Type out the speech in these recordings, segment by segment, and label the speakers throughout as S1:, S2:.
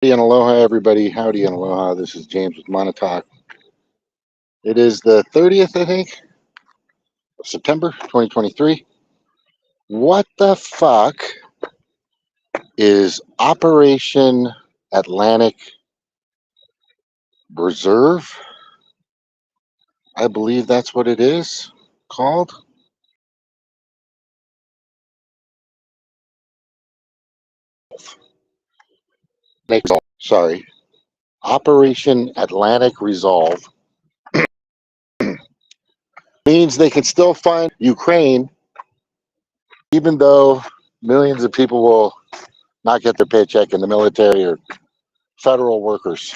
S1: Howdy and aloha, everybody. Howdy and aloha. This is James with Montauk. It is the 30th, I think, of September 2023. What the fuck is Operation Atlantic Reserve? I believe that's what it is called. Sorry. Operation Atlantic Resolve means they can still find Ukraine, even though millions of people will not get their paycheck in the military or federal workers.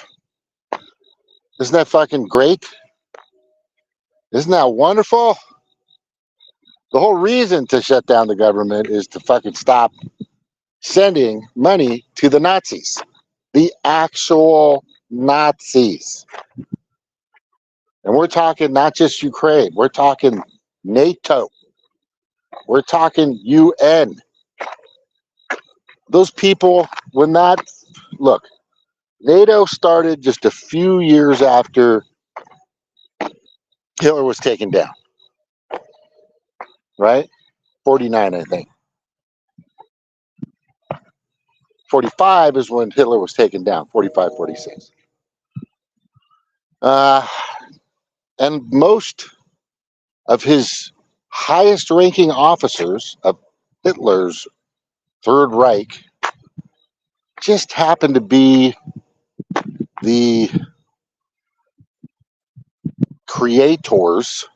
S1: Isn't that fucking great? Isn't that wonderful? The whole reason to shut down the government is to fucking stop sending money to the Nazis. The actual Nazis. And we're talking not just Ukraine. We're talking NATO. We're talking UN. Those people, when that... Look, NATO started just a few years after Hitler was taken down. Right? 49, I think. 45 is when Hitler was taken down. 45, 46. And most of his highest ranking officers of Hitler's Third Reich just happened to be the creators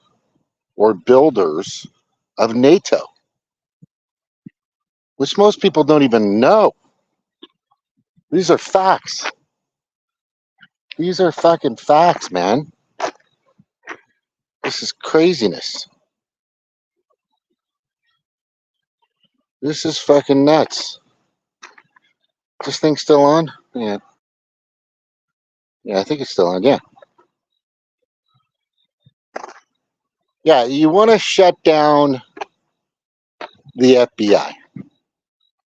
S1: or builders of NATO, which most people don't even know. These are facts. These are fucking facts, man. This is craziness. This is fucking nuts. This thing's still on? Yeah. Yeah, I think it's still on, yeah. Yeah, you want to shut down the FBI.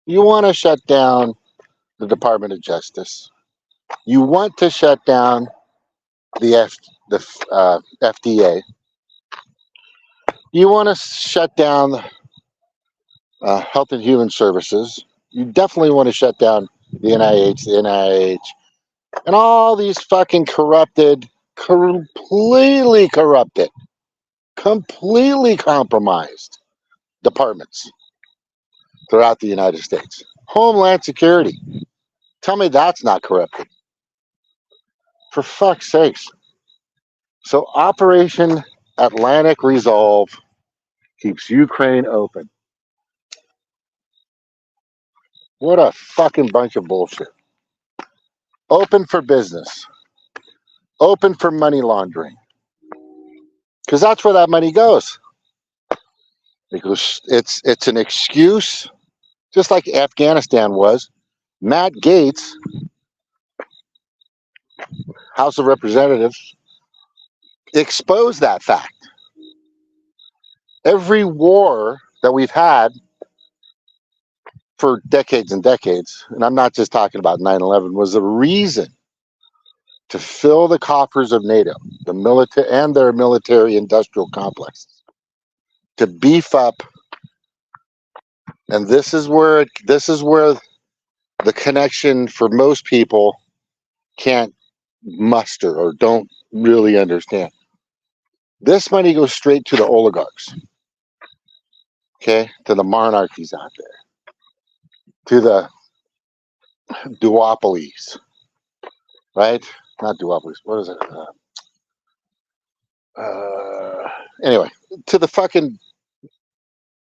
S1: You want to shut down the Department of Justice. You want to shut down the FDA. You want to shut down Health and Human Services. You definitely want to shut down the NIH, and all these fucking completely corrupted, completely compromised departments throughout the United States. Homeland Security. Tell me that's not corrupted. For fuck's sakes. So Operation Atlantic Resolve keeps Ukraine open. What a fucking bunch of bullshit. Open for business. Open for money laundering. Because that's where that money goes. Because it's an excuse, just like Afghanistan was. Matt Gaetz, House of Representatives, exposed that fact. Every war that we've had for decades and decades, and I'm not just talking about 9/11, was a reason to fill the coffers of NATO, the military and their military-industrial complexes, to beef up. And this is where the connection for most people can't muster or don't really understand. This money goes straight to the oligarchs, okay, to the monarchies out there, to the duopolies, right? Not duopolies. What is it? Anyway, to the fucking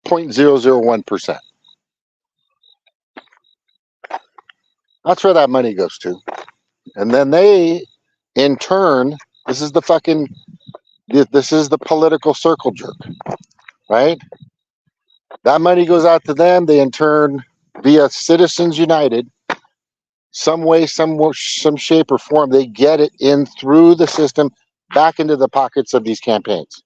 S1: 0.001%. That's where that money goes to. And then they, in turn, this is the political circle jerk, right? That money goes out to them. They, in turn, via Citizens United, some way, some shape or form, they get it in through the system back into the pockets of these campaigns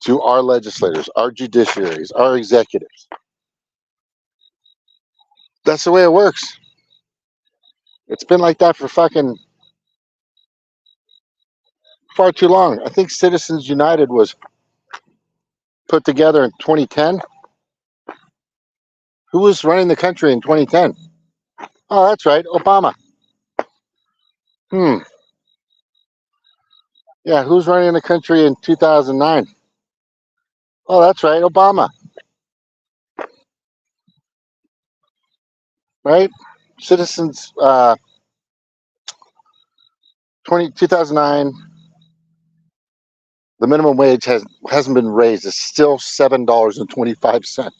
S1: to our legislators, our judiciaries, our executives. That's the way it works. It's been like that for fucking far too long. I think Citizens United was put together in 2010. Who was running the country in 2010? Oh, that's right, Obama. Hmm. Yeah, who's running the country in 2009? Oh, that's right, Obama. Right? Citizens, 2009, the minimum wage hasn't been raised. It's still $7.25.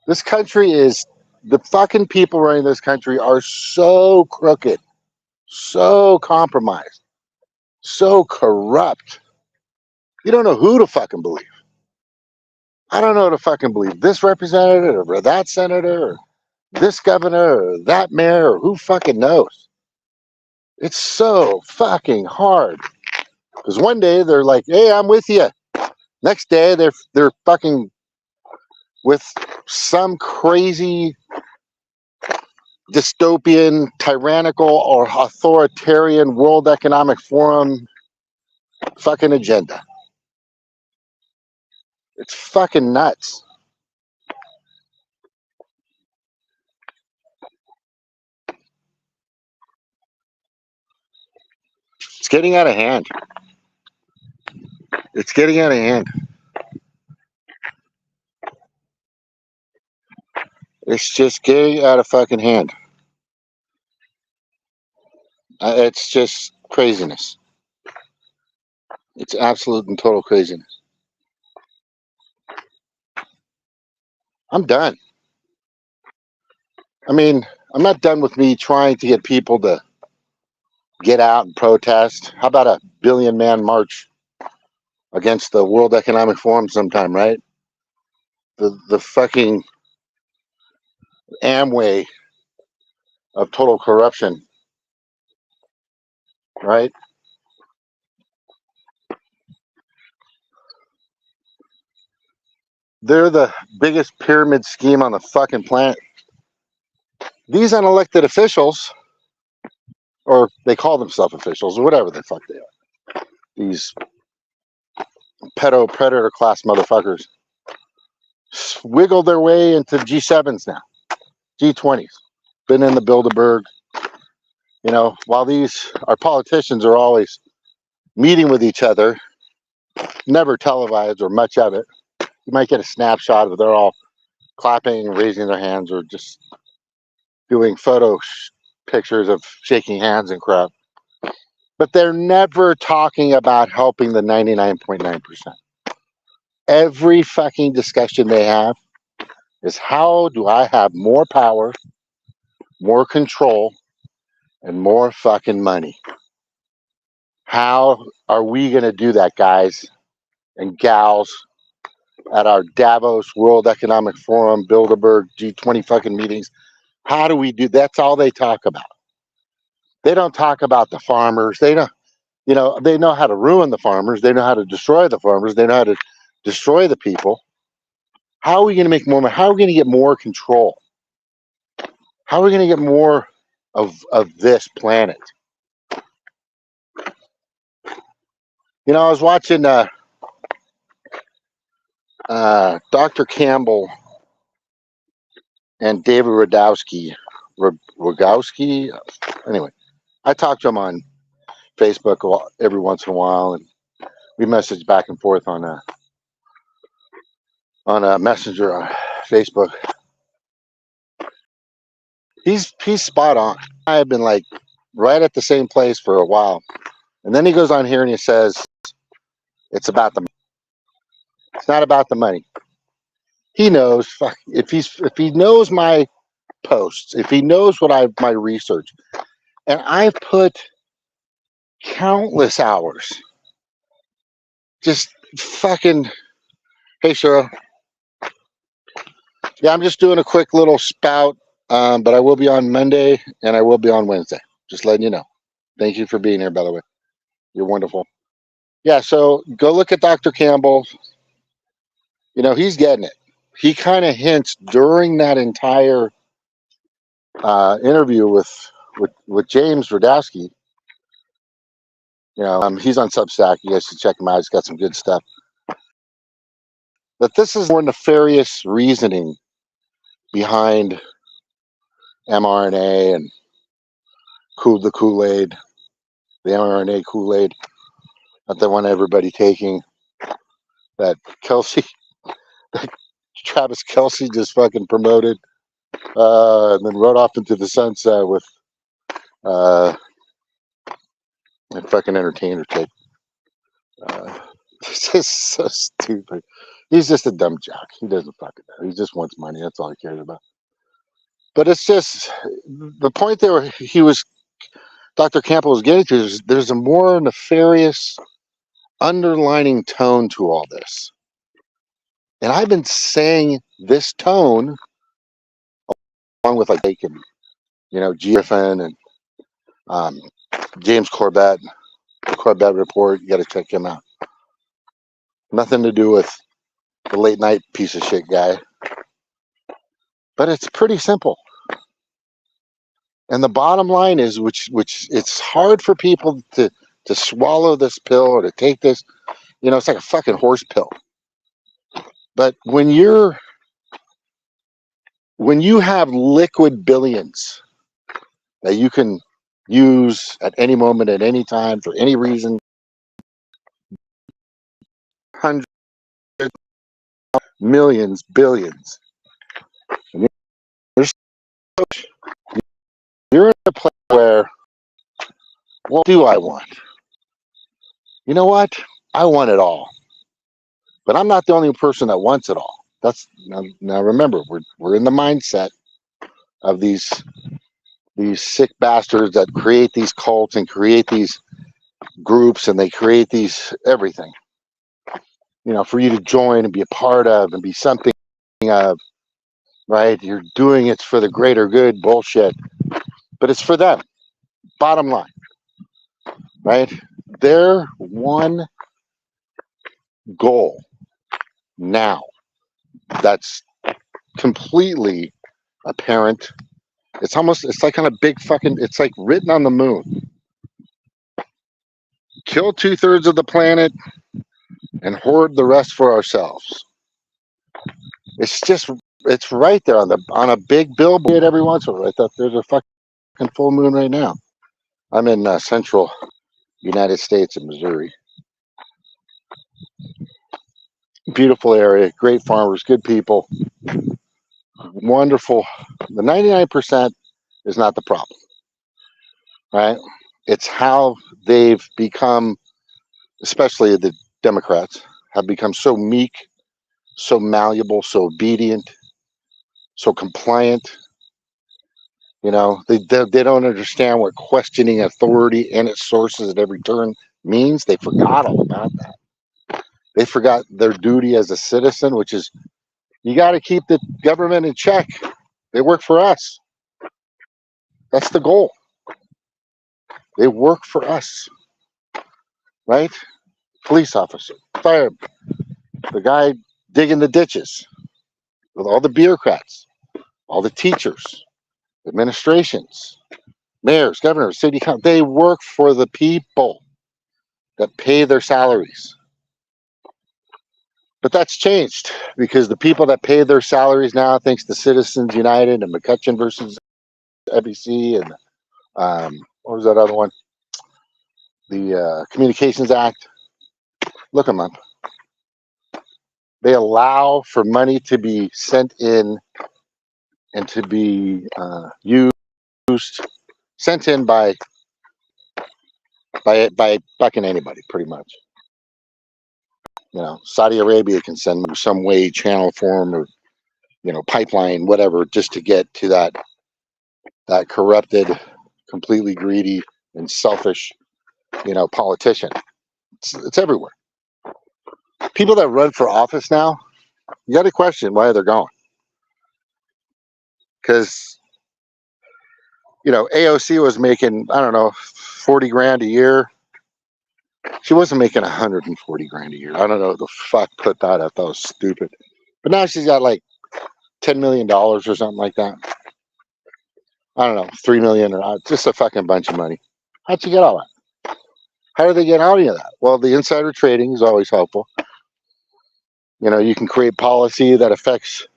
S1: This country is, the fucking people running this country are so crooked, so compromised, so corrupt. You don't know who to fucking believe. I don't know who to fucking believe. This representative or that senator or this governor or that mayor or who fucking knows. It's so fucking hard. Because one day they're like, hey, I'm with you. Next day they're fucking with some crazy dystopian, tyrannical, or authoritarian World Economic Forum fucking agenda. It's fucking nuts. It's getting out of hand. It's getting out of hand. It's just getting out of fucking hand. It's just craziness. It's absolute and total craziness. I'm done. I mean, I'm not done with me trying to get people to get out and protest. How about a billion-man march against the World Economic Forum sometime, right? The fucking Amway of total corruption, right? They're the biggest pyramid scheme on the fucking planet. These unelected officials, or they call themselves officials, or whatever the fuck they are, these Pedo Predator Class motherfuckers, wiggle their way into G7s now, G20s. Been in the Bilderberg, you know, while our politicians are always meeting with each other, never televised or much of it. You might get a snapshot of they're all clapping, raising their hands, or just doing pictures of shaking hands and crap. But they're never talking about helping the 99.9%. Every fucking discussion they have is how do I have more power, more control, and more fucking money? How are we going to do that, guys and gals, at our Davos World Economic Forum, Bilderberg, G20 fucking meetings? How do we do? That's all they talk about. They don't talk about the farmers. They don't, you know, they know how to ruin the farmers. They know how to destroy the farmers. They know how to destroy the people. How are we going to make more money? How are we going to get more control? How are we going to get more of this planet? You know, I was watching Dr. Campbell and David Rogowski. Anyway, I talk to him on Facebook every once in a while, and we message back and forth on a messenger on Facebook. He's spot on. I have been like right at the same place for a while, and then he goes on here and he says it's about the. It's not about the money. He knows. Fuck, if he knows my posts, if he knows my research, and I've put countless hours, just fucking. Hey, Cheryl. Yeah, I'm just doing a quick little spout, but I will be on Monday and I will be on Wednesday. Just letting you know. Thank you for being here, by the way. You're wonderful. Yeah, so go look at Dr. Campbell. You know, he's getting it. He kind of hints during that entire interview with James Radowski. He's on Substack. You guys should check him out. He's got some good stuff. But this is more nefarious reasoning behind mRNA and the Kool-Aid, the mRNA Kool-Aid that they want everybody taking. That Travis Kelce just fucking promoted, and then rode off into the sunset with a fucking entertainer chick. It's just so stupid. He's just a dumb jock. He doesn't fucking know. He just wants money. That's all he cares about. But it's just the point there. Dr. Campbell was getting to is there's a more nefarious underlining tone to all this. And I've been saying this tone along with like Bacon, G. Griffin and James Corbett, the Corbett Report. You got to check him out. Nothing to do with the late night piece of shit guy. But it's pretty simple. And the bottom line is, which it's hard for people to swallow this pill or to take this. It's like a fucking horse pill. But when you have liquid billions that you can use at any moment, at any time, for any reason, hundreds, millions, billions, and you're in a place where, what do I want? You know what? I want it all. But I'm not the only person that wants it all. That's now remember, we're in the mindset of these sick bastards that create these cults and create these groups, and they create these everything. For you to join and be a part of and be something of, right? You're doing it for the greater good bullshit. But it's for them. Bottom line. Right? Their one goal now that's completely apparent. It's like on a big fucking, it's like written on the moon. Kill 2/3 of the planet and hoard the rest for ourselves. It's right there on a big billboard every once in a while. Right? There's a fucking full moon right now. I'm in central United States in Missouri. Beautiful area, great farmers, good people, wonderful. The 99% is not the problem, right? It's how they've become, especially the Democrats, have become so meek, so malleable, so obedient, so compliant. They don't understand what questioning authority and its sources at every turn means. They forgot all about that. They forgot their duty as a citizen, which is you got to keep the government in check. They work for us. That's the goal. They work for us, right? Police officer, fire, the guy digging the ditches, with all the bureaucrats, all the teachers, administrations, mayors, governors, city council. They work for the people that pay their salaries. But that's changed because the people that pay their salaries now, thanks to Citizens United and McCutcheon versus FEC and what was that other one? The Communications Act. Look them up. They allow for money to be sent in and to be sent in by fucking anybody, pretty much. Saudi Arabia can send some way, channel, form, or pipeline, whatever, just to get to that corrupted, completely greedy and selfish, politician. It's everywhere. People that run for office now, you got to question why they're going. Because, AOC was making, I don't know, 40 grand a year. She wasn't making 140 grand a year. I don't know who the fuck put that. I thought it was stupid. But now she's got like $10 million or something like that. I don't know, 3 million or just a fucking bunch of money. How'd you get all that? How do they get out of that? Well, the insider trading is always helpful. You know, you can create policy that affects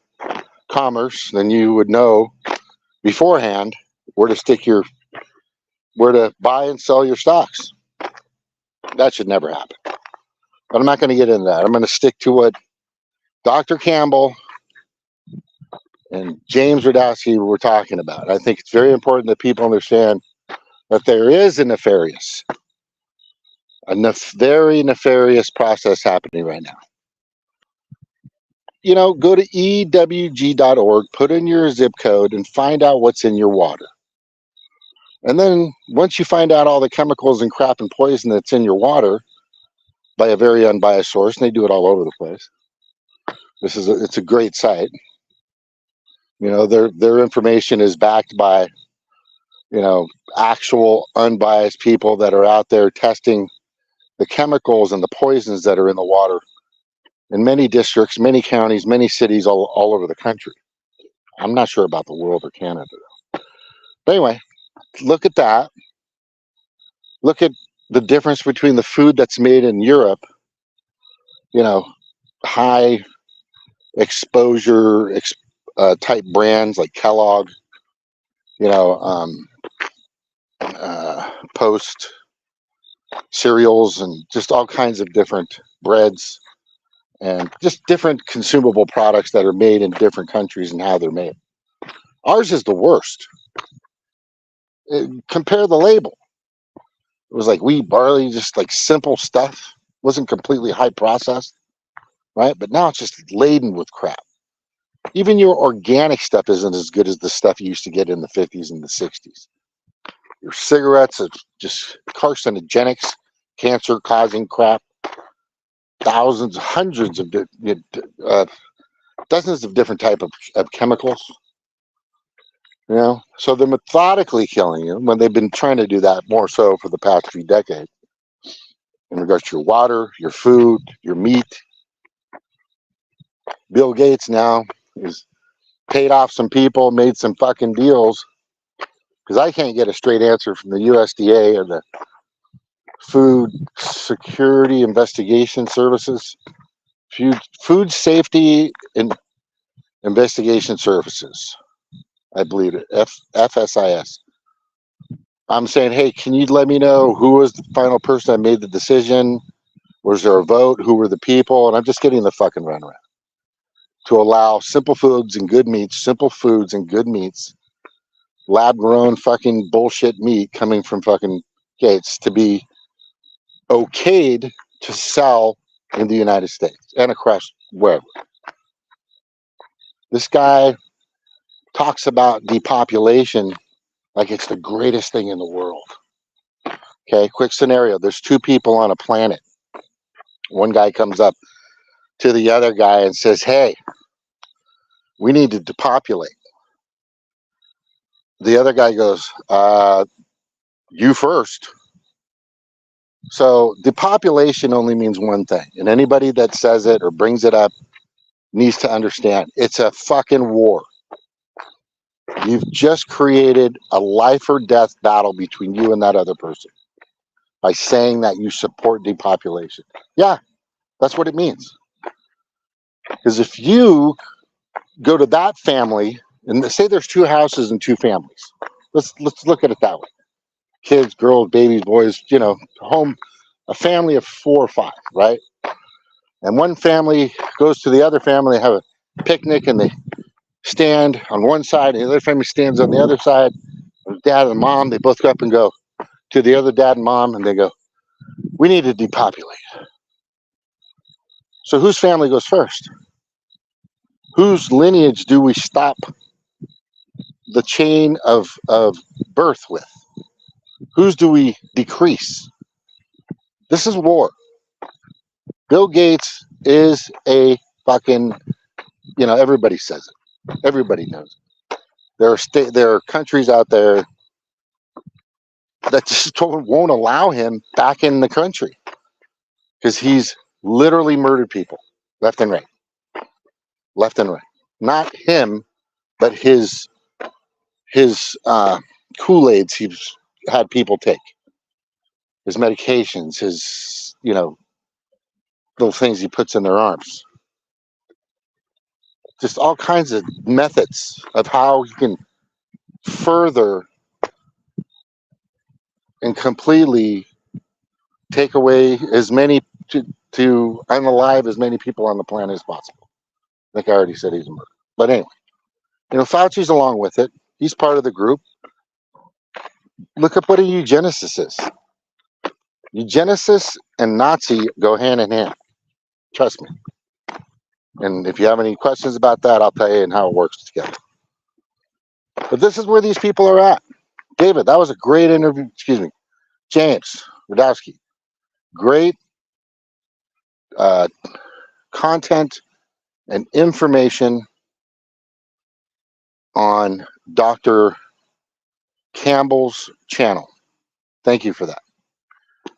S1: commerce, then you would know beforehand where to buy and sell your stocks. That should never happen. But I'm not going to get into that. I'm going to stick to what Dr. Campbell and James Radowski were talking about. I think it's very important that people understand that there is a very nefarious process happening right now. You know, go to ewg.org, put in your zip code, and find out what's in your water. And then once you find out all the chemicals and crap and poison that's in your water by a very unbiased source, and they do it all over the place. It's a great site. You know, their information is backed by, you know, actual unbiased people that are out there testing the chemicals and the poisons that are in the water in many districts, many counties, many cities all over the country. I'm not sure about the world or Canada, though. But anyway, look at that. Look at the difference between the food that's made in Europe, you know, high exposure type brands like Kellogg, you know, Post cereals, and just all kinds of different breads and just different consumable products that are made in different countries and how they're made. Ours is the worst. Compare the label. It was like wheat, barley, just like simple stuff. Wasn't completely high processed, right? But now it's just laden with crap. Even your organic stuff isn't as good as the stuff you used to get in the 50s and the 60s. Your cigarettes are just carcinogenics, cancer-causing crap. Thousands, hundreds of dozens of different type of chemicals. You know, so they're methodically killing you when they've been trying to do that more so for the past few decades. In regards to your water, your food, your meat. Bill Gates now is paid off some people, made some fucking deals, because I can't get a straight answer from the USDA or the Food Security Investigation Services, Food Safety and Investigation Services, I believe it, FSIS. I'm saying, hey, can you let me know who was the final person that made the decision? Was there a vote? Who were the people? And I'm just getting the fucking runaround to allow simple foods and good meats, simple foods and good meats, lab-grown fucking bullshit meat coming from fucking Gates to be okayed to sell in the United States and across wherever. This guy talks about depopulation like it's the greatest thing in the world. Okay, quick scenario. There's two people on a planet. One guy comes up to the other guy and says, hey, we need to depopulate. The other guy goes, you first. So depopulation only means one thing. And anybody that says it or brings it up needs to understand it's a fucking war. You've just created a life or death battle between you and that other person by saying that you support depopulation. Yeah, that's what it means. Because if you go to that family and say there's two houses and two families, let's look at it that way. Kids, girls, babies, boys, you know, home, a family of 4 or 5, right? And one family goes to the other family, have a picnic, and they stand on one side, and the other family stands on the other side. And dad and mom, they both go up and go to the other dad and mom, and they go, we need to depopulate. So whose family goes first? Whose lineage do we stop the chain of birth with? Whose do we decrease? This is war. Bill Gates is a fucking, you know, everybody says it. Everybody knows it. There are countries out there that just won't allow him back in the country because he's literally murdered people left and right. Left and right. Not him, but his his Kool-Aids he's had people take, his medications, his, little things he puts in their arms. Just all kinds of methods of how he can further and completely take away as many to unalive as many people on the planet as possible. I think I already said he's a murderer. But anyway, Fauci's along with it. He's part of the group. Look up what a eugenicist is. Eugenicist and Nazi go hand in hand. Trust me. And if you have any questions about that, I'll tell you and how it works together. But this is where these people are at. David, that was a great interview. Excuse me. James Radowski. Great content and information on Dr. Campbell's channel. Thank you for that.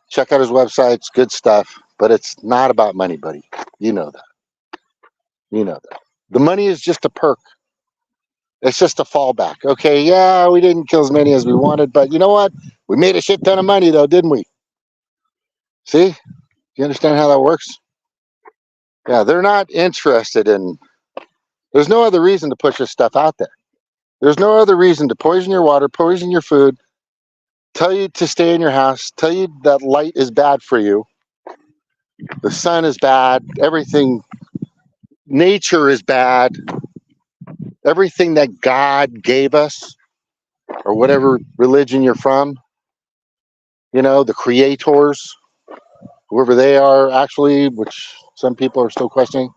S1: Check out his website. It's good stuff, but it's not about money, buddy. You know that. You know that. The money is just a perk. It's just a fallback. Okay, yeah, we didn't kill as many as we wanted, but you know what? We made a shit ton of money, though, didn't we? See? Do you understand how that works? Yeah, they're not interested in... There's no other reason to push this stuff out there. There's no other reason to poison your water, poison your food, tell you to stay in your house, tell you that light is bad for you, the sun is bad, everything, nature is bad, everything that God gave us, or whatever religion you're from, the creators, whoever they are actually, which some people are still questioning.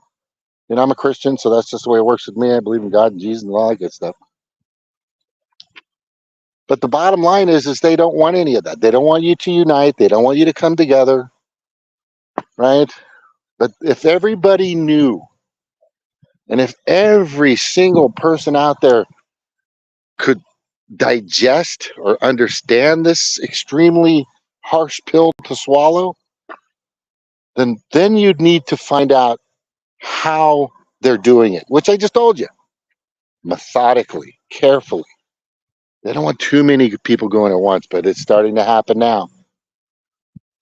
S1: I'm a Christian, so that's just the way it works with me. I believe in God and Jesus and all that good stuff. But the bottom line is they don't want any of that. They don't want you to unite. They don't want you to come together, right? But if everybody knew, and if every single person out there could digest or understand this extremely harsh pill to swallow, then you'd need to find out how they're doing it, which I just told you. Methodically, carefully. They don't want too many people going at once, but it's starting to happen now.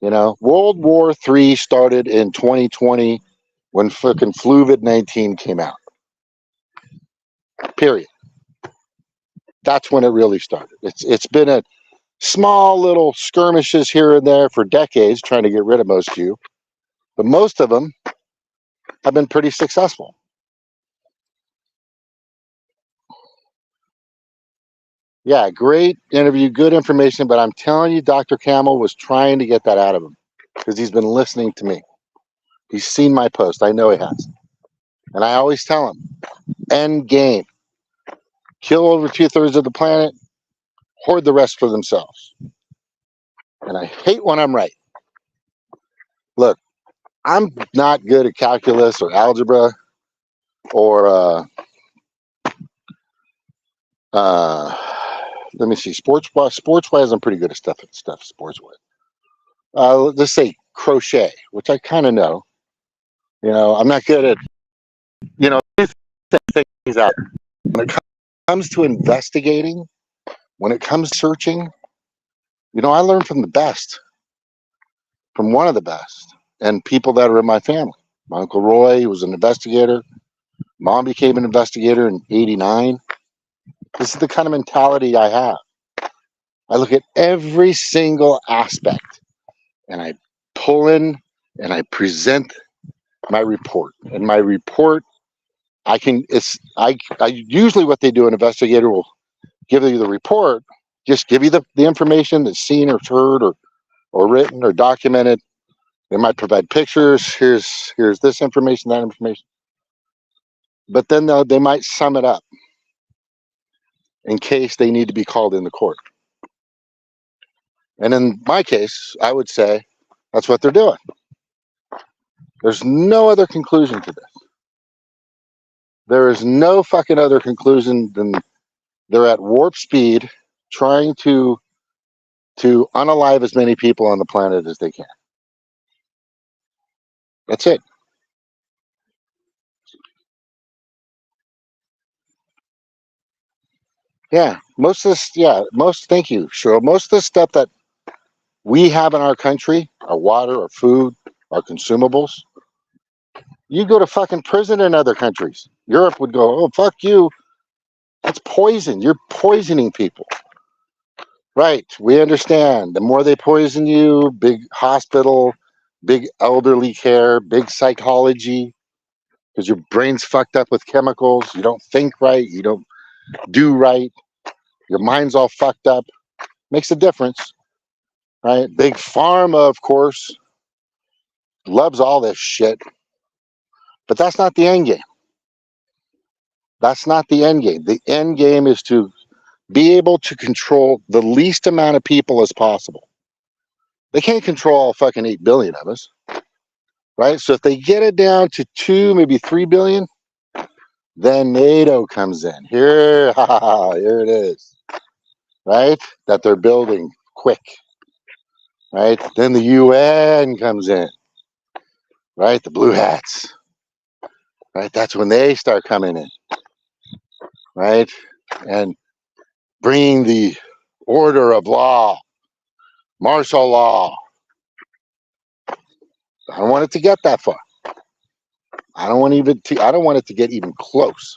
S1: World War III started in 2020 when fucking Fluvid-19 came out. Period. That's when it really started. It's been a small little skirmishes here and there for decades trying to get rid of most of you, but most of them have been pretty successful. Yeah, great interview, good information, but I'm telling you, Dr. Camel was trying to get that out of him because he's been listening to me. He's seen my post. I know he has. And I always tell him, end game. Kill over 2/3 of the planet, hoard the rest for themselves. And I hate when I'm right. Look, I'm not good at calculus or algebra or let me see, sports-wise, I'm pretty good at stuff sports-wise. Let's say crochet, which I kind of know. I'm not good at, things out. When it comes to investigating, when it comes to searching, I learn from the best, from one of the best, and people that are in my family. My Uncle Roy was an investigator. Mom became an investigator in '89. This is the kind of mentality I have. I look at every single aspect and I pull in and I present my report. And my report, I usually what they do, an investigator will give you the report, just give you the information that's seen or heard or written or documented. They might provide pictures. Here's this information, that information. But then they might sum it up in case they need to be called into court. And in my case, I would say that's what they're doing. There's no other conclusion to this. There is no fucking other conclusion than they're at warp speed trying to unalive as many people on the planet as they can. That's it. Yeah, most of this, thank you, sure. Most of the stuff that we have in our country, our water, our food, our consumables, you go to fucking prison in other countries. Europe would go, oh, fuck you. That's poison. You're poisoning people. Right. We understand. The more they poison you, big hospital, big elderly care, big psychology, because your brain's fucked up with chemicals. You don't think right. You don't do right. Your mind's all fucked up. Makes a difference. Right. Big pharma, of course, loves all this shit. But that's not the end game. That's not the end game. The end game is to be able to control the least amount of people as possible. They can't control all fucking 8 billion of us, right? So if they get it down to 2, maybe 3 billion, then NATO comes in. Here, here it is, right? That they're building quick, right? Then the UN comes in, right? The blue hats, right? That's when they start coming in, right? And bringing the order of law, martial law. I don't want it to get that far. I don't want it to get even close.